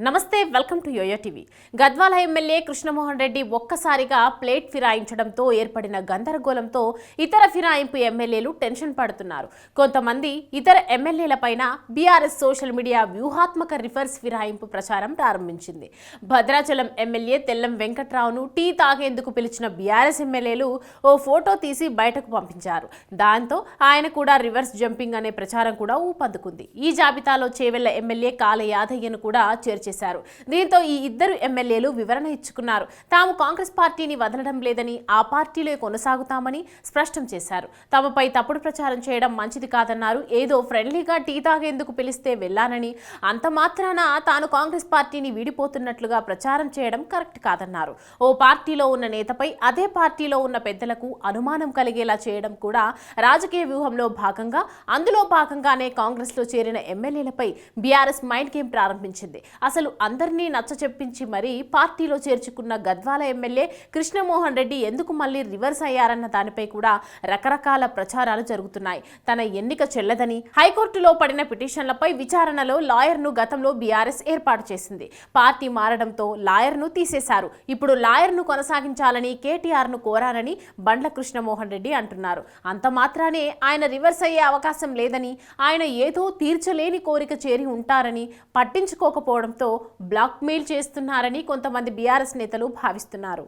నమస్తే, welcome to yoyo TV. Gadwal MLA Krishnamohan Reddy ఒక్కసారిగా plate ఫిరాయించడంతో ఏర్పడిన గందరగోళంతో ఇతర ఫిరాయింపు ఎమ్మెల్యేలు టెన్షన్ పడుతున్నారు. కొంతమంది ఇతర ఎమ్మెల్యేలపైన బీఆర్ఎస్ సోషల్ మీడియా వ్యూహాత్మక రివర్స్ ఫిరాయింపు ప్రచారం ప్రారంభించింది. భద్రాచలం ఎమ్మెల్యే తెల్లం వెంకట్రావును టీ తాగేందుకు పిలిచిన బీఆర్ఎస్ ఎమ్మెల్యేలు ఓ ఫోటో తీసి బయటకు పంపించారు. దాంతో ఆయన కూడా రివర్స్ జంపింగ్ అనే ప్రచారం కూడా ఊపందుకుంది. ఈ జాబితాలో చేవెళ్ల ఎమ్మెల్యే కాళ యాదయ్యను కూడా చేర్చారు. దీంతో ఈ ఇద్దరు ఎమ్మెల్యేలు వివరణ ఇచ్చుకున్నారు. తాము కాంగ్రెస్ పార్టీని వదలడం లేదని, ఆ పార్టీలో కొనసాగుతామని స్పష్టం చేశారు. తమపై తప్పుడు ప్రచారం చేయడం మంచిది కాదన్నారు. ఏదో ఫ్రెండ్లీగా టీ తాగేందుకు పిలిస్తే వెళ్లానని, అంత మాత్రాన తాను కాంగ్రెస్ పార్టీని వీడిపోతున్నట్లుగా ప్రచారం చేయడం కరెక్ట్ కాదన్నారు. ఓ పార్టీలో ఉన్న నేతపై అదే పార్టీలో ఉన్న పెద్దలకు అనుమానం కలిగేలా చేయడం కూడా రాజకీయ వ్యూహంలో భాగంగా, అందులో భాగంగానే కాంగ్రెస్లో చేరిన ఎమ్మెల్యేలపై బీఆర్ఎస్ మైండ్ గేమ్ ప్రారంభించింది. అసలు అందరినీ నచ్చచెప్పించి మరీ పార్టీలో చేర్చుకున్న గద్వాల ఎమ్మెల్యే కృష్ణమోహన్ రెడ్డి ఎందుకు మళ్ళీ రివర్స్ అయ్యారన్న దానిపై కూడా రకరకాల ప్రచారాలు జరుగుతున్నాయి. తన ఎన్నిక చెల్లదని హైకోర్టులో పడిన పిటిషన్లపై విచారణలో లాయర్ను గతంలో బీఆర్ఎస్ ఏర్పాటు చేసింది. పార్టీ మారడంతో లాయర్ను తీసేశారు. ఇప్పుడు లాయర్ను కొనసాగించాలని కేటీఆర్ను కోరారని బండ్ల కృష్ణమోహన్ రెడ్డి అంటున్నారు. అంత మాత్రానే ఆయన రివర్స్ అయ్యే అవకాశం లేదని, ఆయన ఏదో తీర్చలేని కోరిక చేరి ఉంటారని, పట్టించుకోకపోవడంతో బ్లాక్మెయిల్ చేస్తున్నారని కొంతమంది బీఆర్ఎస్ నేతలు భావిస్తున్నారు.